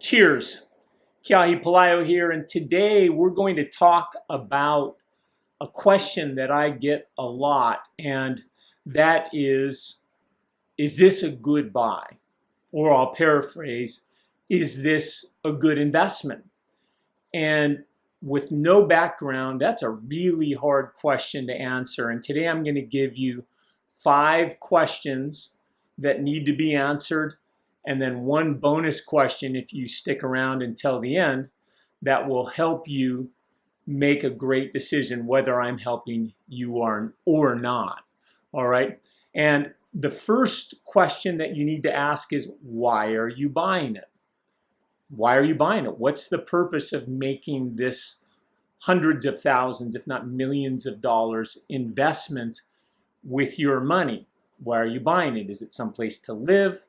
Cheers, Kiahi Palaio here, and today we're going to talk about a question that I get a lot, and that is this a good buy? Or I'll paraphrase, is this a good investment? And with no background, that's a really hard question to answer. And today I'm going to give you 5 questions that need to be answered, and then one bonus question if you stick around until the end that will help you make a great decision whether I'm helping you or not. All right. And the first question that you need to ask is, why are you buying it? Why are you buying it? What's the purpose of making this hundreds of thousands, if not millions of dollars investment with your money? Why are you buying it? Is it someplace to live?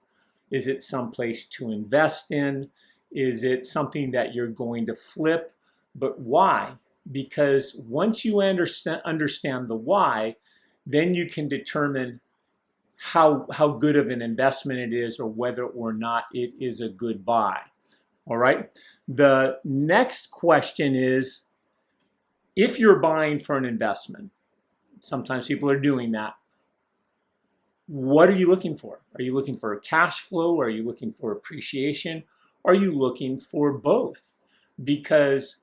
Is it someplace to invest in? Is it something that you're going to flip? But why? Because once you understand the why, then you can determine how good of an investment it is or whether or not it is a good buy. All right. The next question is, if you're buying for an investment, sometimes people are doing that, what are you looking for? Are you looking for a cash flow? Are you looking for appreciation? Are you looking for both? Because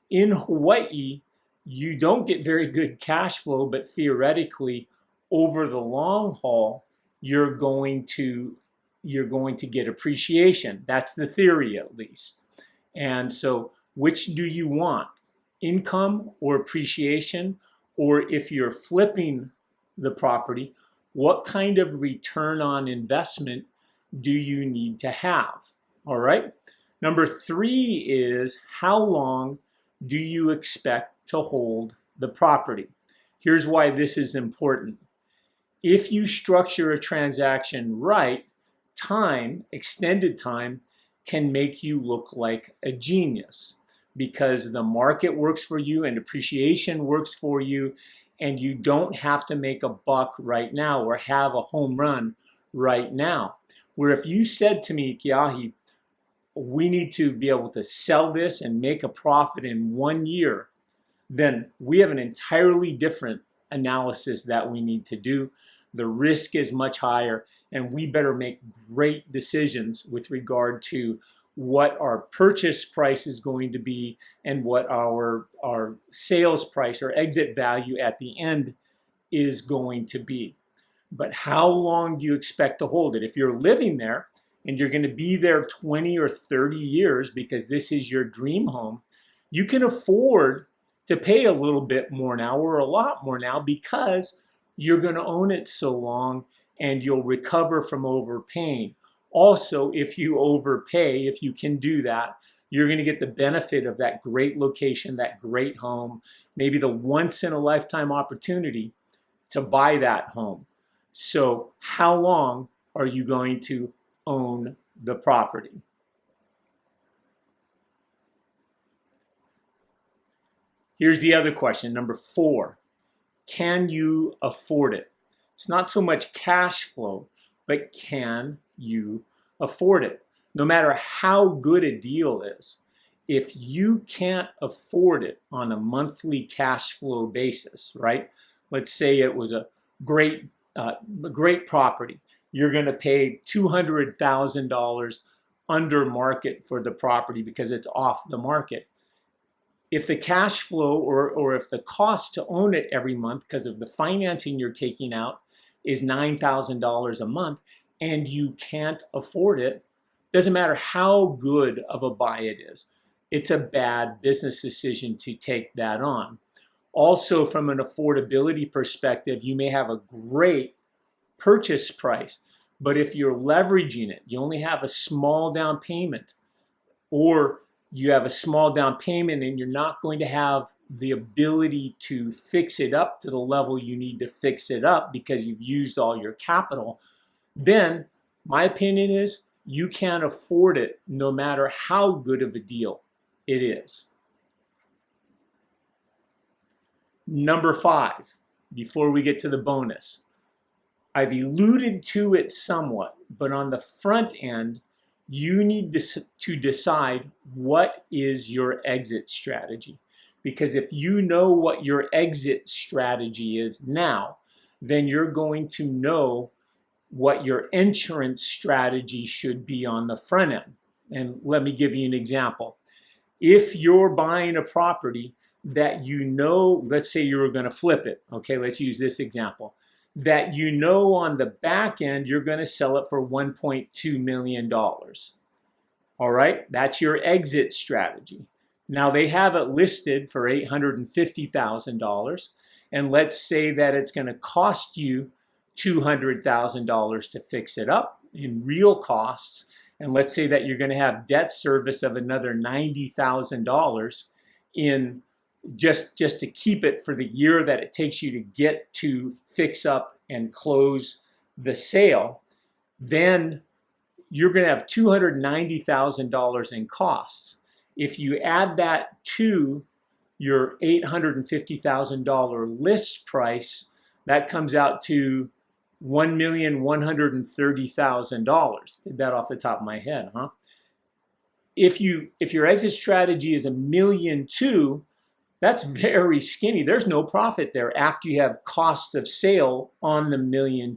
in Hawaii, you don't get very good cash flow, but theoretically, over the long haul, you're going to get appreciation. That's the theory, at least. And so, which do you want? Income or appreciation? Or if you're flipping the property, what kind of return on investment do you need to have? All right. Number 3 is, how long do you expect to hold the property? Here's why this is important. If you structure a transaction right, extended time, can make you look like a genius because the market works for you and appreciation works for you, and you don't have to make a buck right now or have a home run right now. Where if you said to me, Kiahi, we need to be able to sell this and make a profit in 1 year, then we have an entirely different analysis that we need to do. The risk is much higher, and we better make great decisions with regard to what our purchase price is going to be and what our sales price or exit value at the end is going to be. But how long do you expect to hold it? If you're living there and you're going to be there 20 or 30 years because this is your dream home, you can afford to pay a little bit more now or a lot more now because you're going to own it so long and you'll recover from overpaying. Also, if you overpay, if you can do that, you're going to get the benefit of that great location, that great home, maybe the once in a lifetime opportunity to buy that home. So how long are you going to own the property? Here's the other question, number 4. Can you afford it? It's not so much cash flow, but can you afford it? No matter how good a deal is, if you can't afford it on a monthly cash flow basis, right? Let's say it was a great property. You're going to pay $200,000 under market for the property because it's off the market. If the cash flow or if the cost to own it every month because of the financing you're taking out is $9,000 a month and you can't afford it, doesn't matter how good of a buy it is. It's a bad business decision to take that on. Also, from an affordability perspective, you may have a great purchase price, but if you're leveraging it, you only have a small down payment, or you have a small down payment and you're not going to have the ability to fix it up to the level you need to fix it up because you've used all your capital, then my opinion is you can't afford it no matter how good of a deal it is. Number 5, before we get to the bonus, I've alluded to it somewhat, but on the front end, you need to decide what is your exit strategy. Because if you know what your exit strategy is now, then you're going to know what your entrance strategy should be on the front end. And let me give you an example. If you're buying a property that you know, let's say you're going to flip it. Okay, let's use this example. That you know on the back end, you're going to sell it for $1.2 million. All right, that's your exit strategy. Now they have it listed for $850,000. And let's say that it's going to cost you $200,000 to fix it up in real costs. And let's say that you're going to have debt service of another $90,000 in just to keep it for the year that it takes you to get to fix up and close the sale. Then you're going to have $290,000 in costs. If you add that to your $850,000 list price, that comes out to $1,130,000. Did that off the top of my head, huh? If your exit strategy is $1.2 million, that's very skinny. There's no profit there after you have cost of sale on the $1.2 million.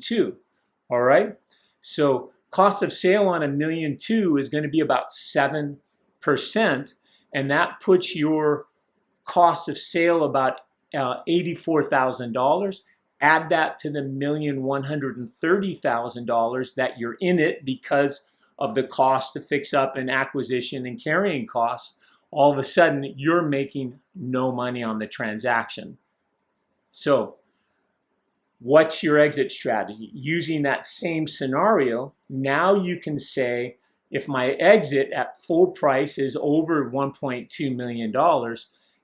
All right. So cost of sale on $1.2 million is going to be about 7%, and that puts your cost of sale about $84,000. Add that to the $1,130,000 that you're in it because of the cost to fix up and acquisition and carrying costs. All of a sudden, you're making no money on the transaction. So what's your exit strategy? Using that same scenario, now you can say, if my exit at full price is over $1.2 million,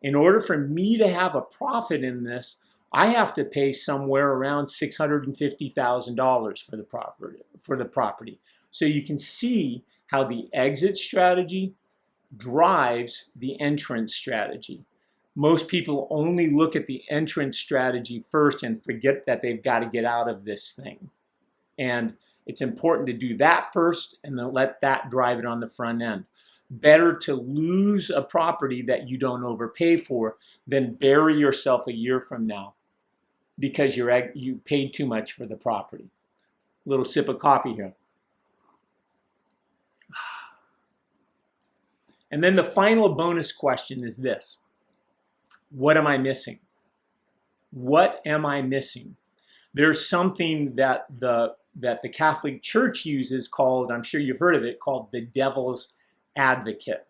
in order for me to have a profit in this, I have to pay somewhere around $650,000 for the property. So you can see how the exit strategy drives the entrance strategy. Most people only look at the entrance strategy first and forget that they've got to get out of this thing. And it's important to do that first and then let that drive it on the front end. Better to lose a property that you don't overpay for than bury yourself a year from now because you paid too much for the property. A little sip of coffee here. And then the final bonus question is this. What am I missing? What am I missing? There's something that the Catholic Church uses called, I'm sure you've heard of it, called the devil's advocate.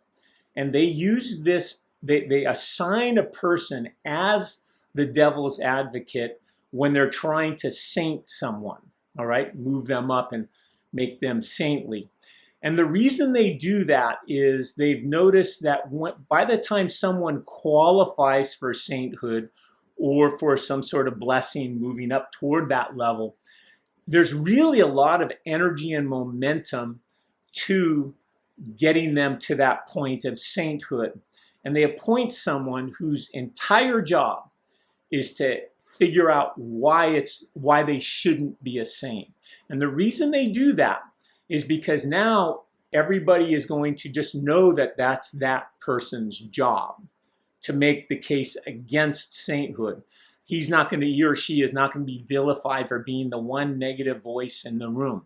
And they use this, they assign a person as the devil's advocate when they're trying to saint someone, all right? Move them up and make them saintly. And the reason they do that is they've noticed that by the time someone qualifies for sainthood or for some sort of blessing moving up toward that level, there's really a lot of energy and momentum to getting them to that point of sainthood. And they appoint someone whose entire job is to figure out why they shouldn't be a saint. And the reason they do that is because now everybody is going to just know that that's that person's job to make the case against sainthood. He or she is not going to be vilified for being the one negative voice in the room.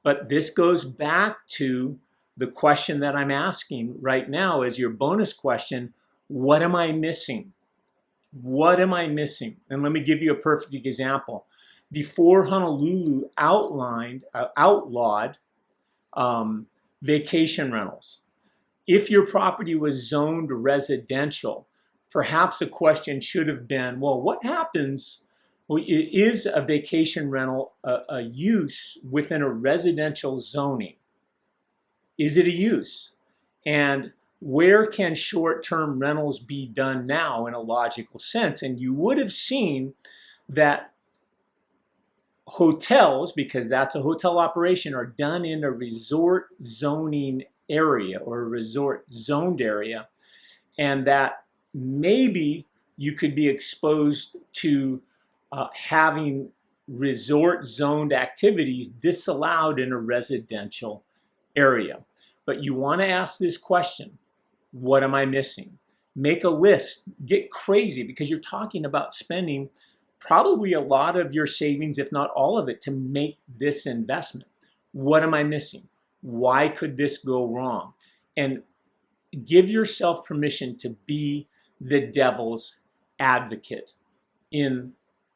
But this goes back to the question that I'm asking right now as your bonus question. What am I missing? What am I missing? And let me give you a perfect example. Before Honolulu outlawed vacation rentals, if your property was zoned residential, perhaps a question should have been, well, what happens? Well, is a vacation rental a use within a residential zoning? Is it a use? And where can short-term rentals be done now in a logical sense? And you would have seen that hotels, because that's a hotel operation, are done in a resort zoning area or a resort zoned area, and that maybe you could be exposed to having resort zoned activities disallowed in a residential area. But you want to ask this question: what am I missing? Make a list, get crazy, because you're talking about spending probably a lot of your savings, if not all of it, to make this investment. What am I missing? Why could this go wrong? And give yourself permission to be the devil's advocate in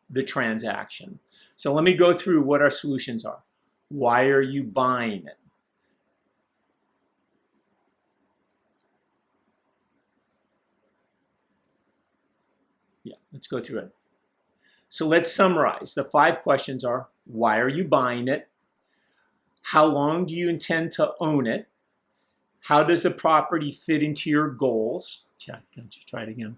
the transaction. So let me go through what our solutions are. Why are you buying it? Yeah, let's go through it. So let's summarize. The 5 questions are: why are you buying it? How long do you intend to own it? How does the property fit into your goals? Check. Don't you try it again?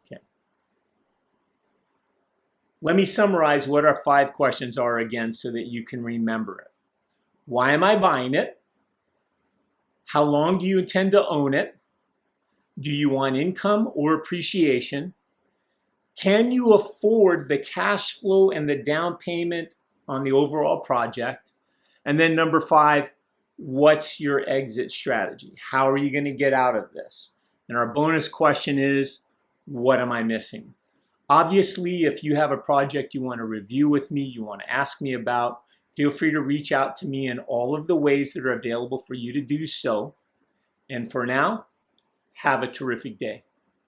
Okay. Let me summarize what our 5 questions are again so that you can remember it. Why am I buying it? How long do you intend to own it? Do you want income or appreciation? Can you afford the cash flow and the down payment on the overall project? And then number 5, what's your exit strategy? How are you going to get out of this? And our bonus question is, what am I missing? Obviously, if you have a project you want to review with me, you want to ask me about, feel free to reach out to me in all of the ways that are available for you to do so. And for now, have a terrific day.